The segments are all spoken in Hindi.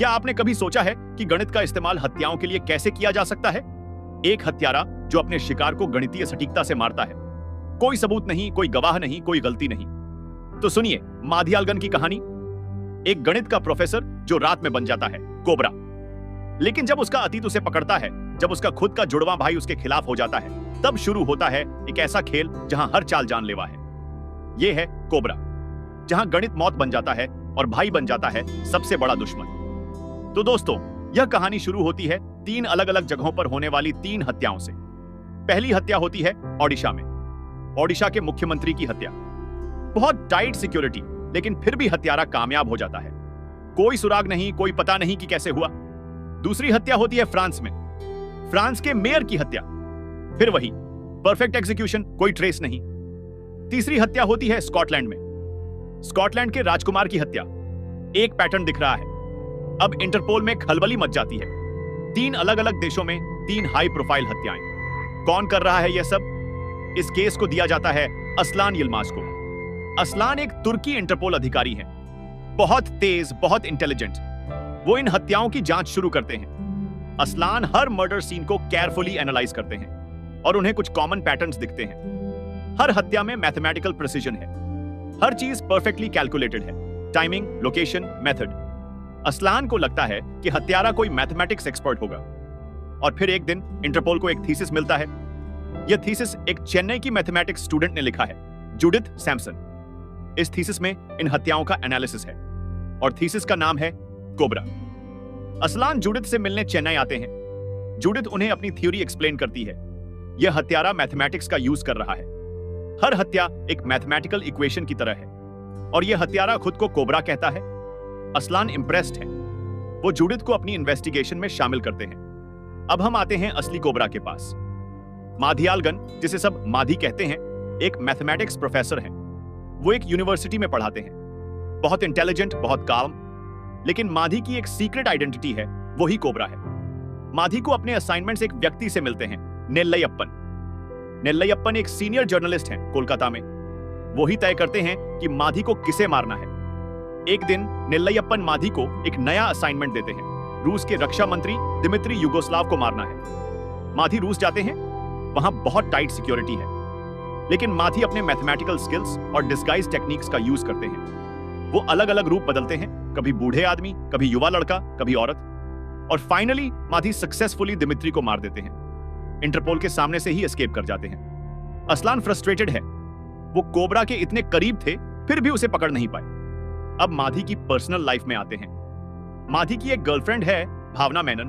क्या आपने कभी सोचा है कि गणित का इस्तेमाल हत्याओं के लिए कैसे किया जा सकता है? एक हत्यारा जो अपने शिकार को गणितीय सटीकता से मारता है। कोई सबूत नहीं, कोई गवाह नहीं, कोई गलती नहीं। तो सुनिए माधियालगन की कहानी। एक गणित का प्रोफेसर जो रात में बन जाता है कोबरा। लेकिन जब उसका अतीत उसे पकड़ता है, जब उसका खुद का जुड़वां भाई उसके खिलाफ हो जाता है, तब शुरू होता है एक ऐसा खेल जहां हर चाल जानलेवा है। यह है कोबरा, जहां गणित मौत बन जाता है और भाई बन जाता है सबसे बड़ा दुश्मन। तो दोस्तों, यह कहानी शुरू होती है 3 अलग अलग जगहों पर होने वाली 3 हत्याओं से। पहली हत्या होती है ओडिशा में। ओडिशा के मुख्यमंत्री की हत्या। बहुत टाइट सिक्योरिटी, लेकिन फिर भी हत्यारा कामयाब हो जाता है। कोई सुराग नहीं, कोई पता नहीं कि कैसे हुआ। दूसरी हत्या होती है फ्रांस में। फ्रांस के मेयर की हत्या। फिर वही परफेक्ट एग्जीक्यूशन, कोई ट्रेस नहीं। तीसरी हत्या होती है स्कॉटलैंड में। स्कॉटलैंड के राजकुमार की हत्या। एक पैटर्न दिख रहा है। अब इंटरपोल में खलबली मच जाती है। 3 अलग अलग देशों में 3 हाई प्रोफाइल हत्याएं। कौन कर रहा है यह सब? इस केस को दिया जाता है असलान यिल्माज को। असलान एक तुर्की इंटरपोल अधिकारी हैं। बहुत तेज, बहुत इंटेलिजेंट। वो इन हत्याओं की जांच शुरू करते हैं। असलान हर मर्डर सीन को केयरफुली एनालाइज करते हैं और उन्हें कुछ कॉमन पैटर्न्स दिखते हैं। हर हत्या में मैथमेटिकल प्रिसीजन है। हर चीज परफेक्टली कैलकुलेटेड है। Timing, location, method. असलान को लगता है कि हत्यारा कोई मैथमेटिक्स एक्सपर्ट होगा। और फिर एक दिन इंटरपोल को एक थीसिस मिलता है। यह थीसिस एक चेन्नई की मैथमेटिक्स स्टूडेंट ने लिखा है, जूडिथ सैमसन। इस थीसिस में इन हत्याओं का एनालिसिस है और थीसिस का नाम है कोबरा। असलान जूडिथ से मिलने चेन्नई आते हैं। जूडिथ उन्हें अपनी थ्योरी एक्सप्लेन करती है। यह हत्यारा मैथमेटिक्स का यूज कर रहा है। हर हत्या एक मैथमेटिकल इक्वेशन की तरह है और यह हत्यारा खुद को कोबरा कहता है। असलान इंप्रेस्ड है। वो जूडिथ को अपनी इन्वेस्टिगेशन में शामिल करते हैं। अब हम आते हैं असली कोबरा के पास। माधियालगन, जिसे सब माधी कहते हैं, एक मैथमेटिक्स प्रोफेसर हैं। वो एक यूनिवर्सिटी में पढ़ाते हैं। बहुत इंटेलिजेंट, बहुत काम। लेकिन माधी की एक सीक्रेट आइडेंटिटी है, वही कोबरा है। माधी को अपने असाइनमेंट्स एक व्यक्ति से मिलते हैं, नेल्लैयप्पन। नेल्लैयप्पन एक सीनियर जर्नलिस्ट हैं कोलकाता में। वही तय करते हैं कि माधी को किसे मारना है। एक दिन नेल्लैयप्पन माधी को एक नया असाइनमेंट देते हैं। रूस के रक्षा मंत्री दिमित्री युगोस्लाव को मारना है। माधी रूस जाते हैं। वहां बहुत टाइट सिक्योरिटी है, लेकिन माधी अपने मैथमेटिकल स्किल्स और डिस्गाइज टेक्निक्स का यूज करते हैं। वो अलग अलग रूप बदलते हैं, कभी बूढ़े आदमी, कभी युवा लड़का, कभी औरत। और फाइनली माधी सक्सेसफुली दिमित्री को मार देते हैं। इंटरपोल के सामने से ही एस्केप कर जाते हैं। असलान फ्रस्ट्रेटेड है। वो कोबरा के इतने करीब थे, फिर भी उसे पकड़ नहीं पाए। अब माधी की पर्सनल लाइफ में आते हैं। माधी की एक गर्लफ्रेंड है, भावना मेनन।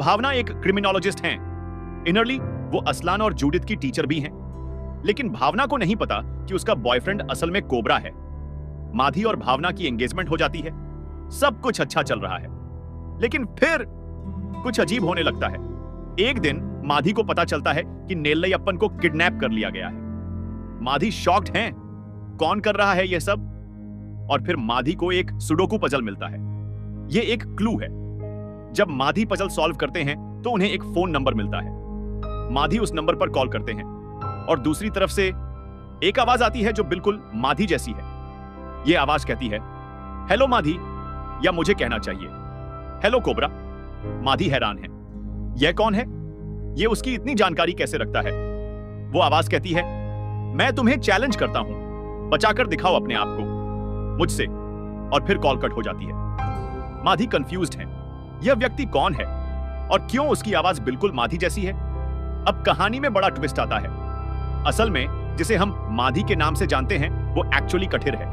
भावना एक क्रिमिनोलॉजिस्ट हैं। इनरली वो असलान और जूडिथ की टीचर भी हैं। लेकिन भावना को नहीं पता कि उसका बॉयफ्रेंड असल में कोबरा है। माधी और भावना की एंगेजमेंट हो जाती है। सब कुछ अच्छा चल रहा है, लेकिन फिर कुछ अजीब होने लगता है। एक दिन माधी को पता चलता है कि नेल्लैयप्पन को किडनैप कर लिया गया है। माधी शॉक्ड हैं। कौन कर रहा है यह सब? और फिर माधी को एक सुडोकू पजल मिलता है। यह एक क्लू है। जब माधी पजल सॉल्व करते हैं तो उन्हें एक फोन नंबर मिलता है। माधी उस नंबर पर कॉल करते हैं और दूसरी तरफ से एक आवाज आती है जो बिल्कुल माधी जैसी है। यह आवाज कहती है, हेलो माधी, या मुझे कहना चाहिए हेलो कोबरा। माधी हैरान है। यह कौन है? यह उसकी इतनी जानकारी कैसे रखता है? वो आवाज कहती है, मैं तुम्हें चैलेंज करता हूं, बचाकर दिखाओ अपने आप को मुझसे। और फिर कॉल कट हो जाती है। माधी कंफ्यूज्ड है। यह व्यक्ति कौन है और क्यों उसकी आवाज बिल्कुल माधी जैसी है? अब कहानी में बड़ा ट्विस्ट आता है। असल में जिसे हम माधी के नाम से जानते हैं वो एक्चुअली कठिर है।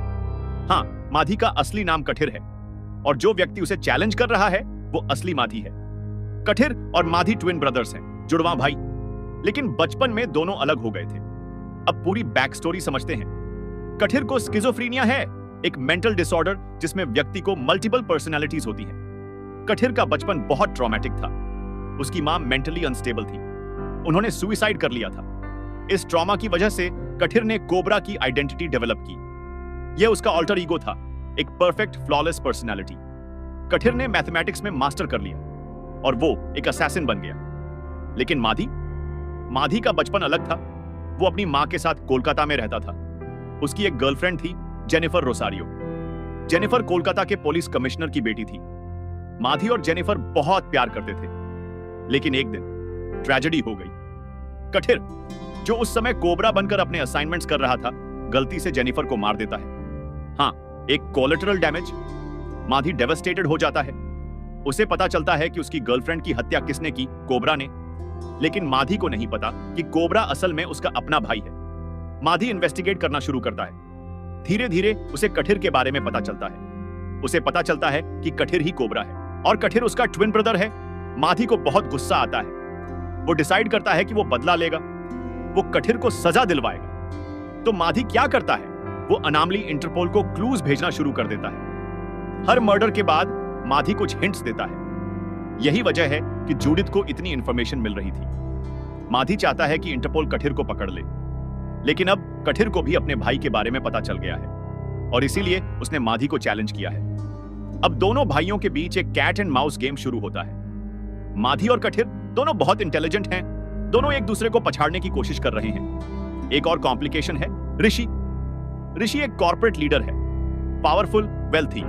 हाँ, माधी का असली नाम कठिर है और जो व्यक्ति उसे चैलेंज कर रहा है वो असली माधी है। कठिर और माधी ट्विन ब्रदर्स हैं, जुड़वां भाई। लेकिन बचपन में दोनों अलग हो गए थे। अब पूरी बैक स्टोरी समझते हैं। कठिर को स्किज़ोफ्रेनिया है, एक मेंटल डिसऑर्डर जिसमें व्यक्ति को मल्टीपल पर्सनालिटीज होती हैं। कठिर का बचपन बहुत ट्रॉमेटिक था। उसकी मां मेंटली अनस्टेबल थी। उन्होंने सुसाइड कर लिया था। इस ट्रॉमा की वजह से कठिर ने कोबरा की आइडेंटिटी डेवलप की। यह उसका ऑल्टर ईगो था, एक परफेक्ट फ्लॉलेस पर्सनालिटी। कठिर ने मैथमेटिक्स में मास्टर कर लिया और वो एक असैसिन बन गया। लेकिन माधी का बचपन अलग था। वो अपनी मां के साथ कोलकाता में रहता था। उसकी एक गर्लफ्रेंड थी, जेनिफर रोसारियो। जेनिफर कोलकाता के पुलिस कमिश्नर की बेटी थी। माधी और जेनिफर बहुत प्यार करते थे, लेकिन एक दिन ट्रेजेडी हो गई। कठिर, जो उस समय कोबरा बनकर अपने असाइनमेंट्स कर रहा था, गलती से जेनिफर को मार देता है। हाँ, एक कोलेटरल डैमेज। माधी डेवस्टेटेड हो जाता है। उसे पता चलता है कि उसकी गर्लफ्रेंड की हत्या किसने की, कोबरा ने। लेकिन माधी को नहीं पता कि कोबरा असल में उसका अपना भाई है। माधी इन्वेस्टिगेट करना शुरू करता है। धीरे धीरे उसे कठिर के बारे में पता चलता है। उसे पता चलता है कि कठिर ही कोबरा है और कठिर उसका ट्विन ब्रदर है। माधी को बहुत गुस्सा आता है। वो डिसाइड करता है कि वो बदला लेगा, वो कठिर को सजा दिलवाएगा। तो माधी क्या करता है, वो अनामली इंटरपोल को क्लूज भेजना शुरू कर देता है। हर मर्डर के बाद माधी कुछ हिंट्स देता है। यही वजह है कि जूडिथ को इतनी इंफॉर्मेशन मिल रही थी। माधी चाहता है कि इंटरपोल कठिर को पकड़ ले, लेकिन अब कठिर को भी अपने भाई के बारे में पता चल गया है और इसीलिए उसने माधी को चैलेंज किया है। अब दोनों भाइयों के बीच एक कैट एंड माउस गेम शुरू होता है। माधी और कठिर दोनों बहुत इंटेलिजेंट हैं। दोनों एक दूसरे को पछाड़ने की कोशिश कर रहे हैं। एक और कॉम्प्लिकेशन है ऋषि। ऋषि एक कॉर्पोरेट लीडर है, पावरफुल, वेल्थी,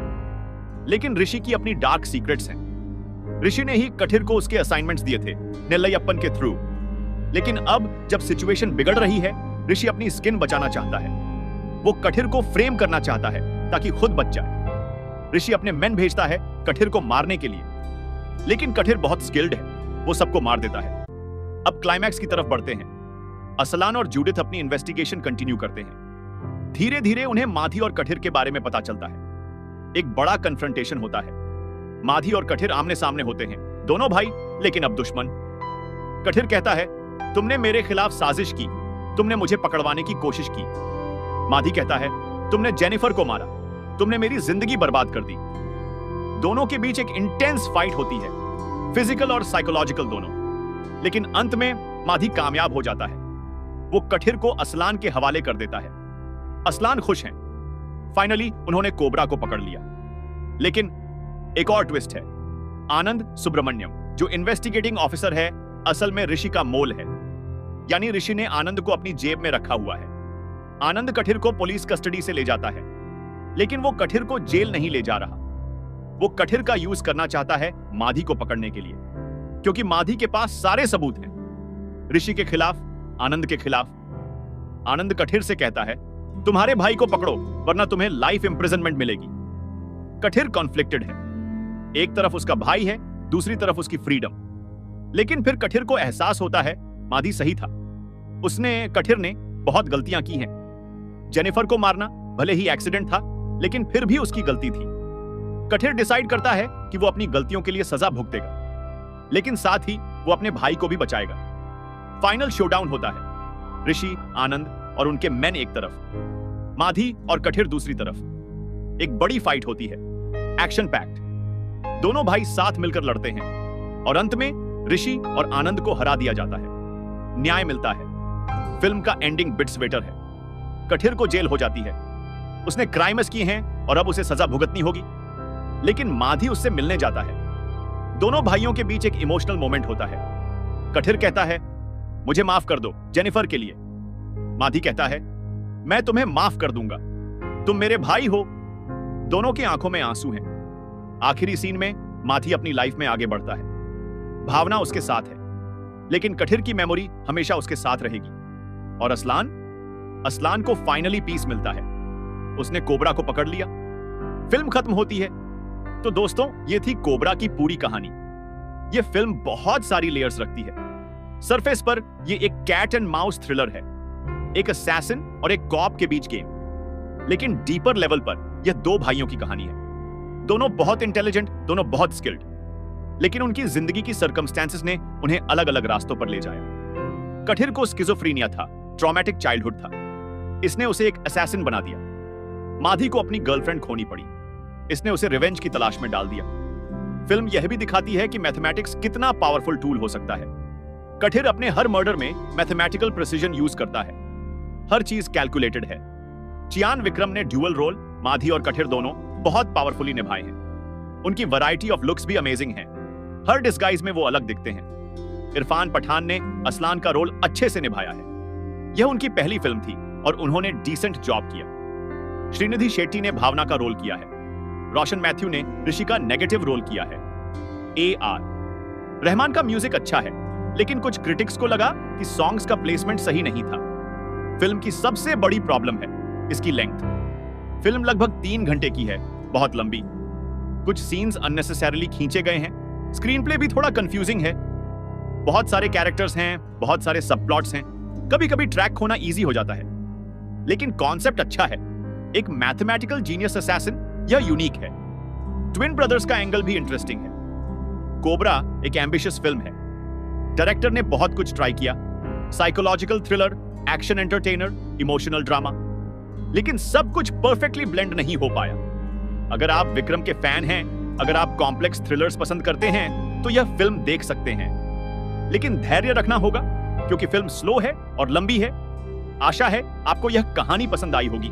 लेकिन ऋषि की अपनी डार्क सीक्रेट्स हैं। ऋषि ने ही कठिर को उसके असाइनमेंट्स दिए थे नेल्लयप्पन के थ्रू। लेकिन अब जब सिचुएशन बिगड़ रही है, ऋषि अपनी स्किन बचाना चाहता है। वो कठिर को फ्रेम करना चाहता है ताकि खुद बच जाए। ऋषि अपने मेन भेजता है कठिर को मारने के लिए, लेकिन कठिर बहुत स्किल्ड है, वो सबको मार देता है। अब क्लाइमैक्स की तरफ बढ़ते हैं। असलान और जूडिथ अपनी इन्वेस्टिगेशन कंटिन्यू करते हैं। धीरे धीरे उन्हें माधी और कठिर के बारे में पता चलता है। एक बड़ा कन्फ्रंटेशन होता है। माधी और कठिर आमने सामने होते हैं, दोनों भाई लेकिन अब दुश्मन। कठिर कहता है, तुमने मेरे खिलाफ साजिश की, तुमने मुझे पकड़वाने की कोशिश की। माधी कहता है, तुमने जेनिफर को मारा, तुमने मेरी जिंदगी बर्बाद कर दी। दोनों के बीच एक इंटेंस फाइट होती है, फिजिकल और साइकोलॉजिकल दोनों। लेकिन अंत में माधी कामयाब हो जाता है। वो कठिर को असलान के हवाले कर देता है। असलान खुश हैं। फाइनली उन्होंने कोबरा को पकड़ लिया। लेकिन एक और ट्विस्ट है। आनंद सुब्रमण्यम, जो इन्वेस्टिगेटिंग ऑफिसर है, असल में ऋषि का मोल है। यानी ऋषि ने आनंद को अपनी जेब में रखा हुआ है। आनंद कठिर को पुलिस कस्टडी से ले जाता है, लेकिन वो कठिर को जेल नहीं ले जा रहा। वो कठिर का यूज करना चाहता है माधी को पकड़ने के लिए, क्योंकि माधी के पास सारे सबूत हैं, ऋषि के खिलाफ, आनंद के खिलाफ। आनंद कठिर से कहता है, तुम्हारे भाई को पकड़ो वरना तुम्हें लाइफ इंप्रिजनमेंट मिलेगी। कठिर कॉन्फ्लिक्टेड है। एक तरफ उसका भाई है, दूसरी तरफ उसकी फ्रीडम। लेकिन फिर कठिर को एहसास होता है माधी सही था। कठिर ने बहुत गलतियां की हैं। जेनिफर को मारना भले ही एक्सीडेंट था, लेकिन फिर भी उसकी गलती थी। कठिर डिसाइड करता है कि वो अपनी गलतियों के लिए सजा भुगतेगा, लेकिन साथ ही वो अपने भाई को भी बचाएगा। फाइनल शोडाउन होता है। ऋषि, आनंद और उनके मेन एक तरफ, माधी और कठिर दूसरी तरफ। एक बड़ी फाइट होती है, एक्शन पैक्ड। दोनों भाई साथ मिलकर लड़ते हैं और अंत में ऋषि और आनंद को हरा दिया जाता है। न्याय मिलता है। फिल्म का एंडिंग बिट्स बेटर है। कठिर को जेल हो जाती है। उसने क्राइम्स किए हैं और अब उसे सजा भुगतनी होगी। लेकिन माधी उससे मिलने जाता है। दोनों भाइयों के बीच एक इमोशनल मोमेंट होता है। कठिर कहता है, मुझे माफ कर दो जेनिफर के लिए। माधी कहता है, मैं तुम्हें माफ कर दूंगा, तुम मेरे भाई हो। दोनों की आंखों में आंसू हैं। आखिरी सीन में माधी अपनी लाइफ में आगे बढ़ता है। भावना उसके साथ है, लेकिन कठिर की मेमोरी हमेशा उसके साथ रहेगी। और असलान को फाइनली पीस मिलता है। उसने कोबरा को पकड़ लिया। फिल्म खत्म होती है। तो दोस्तों, ये थी कोबरा की पूरी कहानी। ये फिल्म बहुत सारी लेयर्स रखती है। सरफेस पर ये एक कैट एंड माउस थ्रिलर है, एक असैसिन और एक कॉप के बीच गेम। लेकिन डीपर लेवल पर यह दो भाइयों की कहानी है। दोनों बहुत इंटेलिजेंट, दोनों बहुत स्किल्ड, लेकिन उनकी जिंदगी की सर्कमस्टेंसेस ने उन्हें अलग अलग रास्तों पर ले जाया। कठिर को स्किज़ोफ्रेनिया था, ट्रॉमेटिक चाइल्डहुड था। इसने उसे एक असैसिन बना दिया। माधी को अपनी गर्लफ्रेंड खोनी पड़ी। इसने उसे रिवेंज की तलाश में डाल दिया। फिल्म यह भी दिखाती है कि मैथमेटिक्स कितना पावरफुल टूल हो सकता है। कठिर अपने हर मर्डर में मैथमेटिकल प्रिसीजन यूज करता है। हर चीज कैलकुलेटेड है। चियान विक्रम ने ड्यूअल रोल माधी और कठिर दोनों बहुत पावरफुली निभाए हैं। उनकी वैरायटी ऑफ लुक्स भी अमेजिंग है। हर डिस्गाइज में वो अलग दिखते हैं। इरफान पठान ने असलान का रोल अच्छे से निभाया है। यह उनकी पहली फिल्म थी और उन्होंने डिसेंट जॉब किया। श्रीनिधि शेट्टी ने भावना का रोल किया है। रोशन मैथ्यू ने ऋषि का नेगेटिव रोल किया है AR। रहमान का म्यूजिक अच्छा है, लेकिन कुछ क्रिटिक्स को लगा कि सॉन्ग्स का प्लेसमेंट सही नहीं था। फिल्म की सबसे बड़ी प्रॉब्लम है इसकी लेंथ। फिल्म लगभग 3 घंटे की है, बहुत लंबी। कुछ सीन्स अननेसेसरीली खींचे गए हैं। स्क्रीन प्ले भी थोड़ा कंफ्यूजिंग है। बहुत सारे कैरेक्टर्स हैं, बहुत सारे सब प्लॉट्स हैं। कभी कभी ट्रैक होना इजी हो जाता है, लेकिन कॉन्सेप्ट अच्छा है। एक मैथमेटिकल जीनियस असैसिन, यह यूनिक है। ट्विन ब्रदर्स का एंगल भी इंटरेस्टिंग है। कोबरा एक एम्बिशियस फिल्म है। डायरेक्टर ने बहुत कुछ ट्राई किया, psychological thriller, action entertainer, emotional drama, लेकिन सब कुछ परफेक्टली ब्लेंड नहीं हो पाया। अगर आप विक्रम के फैन हैं, अगर आप कॉम्प्लेक्स थ्रिलर्स पसंद करते हैं, तो यह फिल्म देख सकते हैं। लेकिन धैर्य रखना होगा, क्योंकि फिल्म स्लो है और लंबी है। आशा है आपको यह कहानी पसंद आई होगी।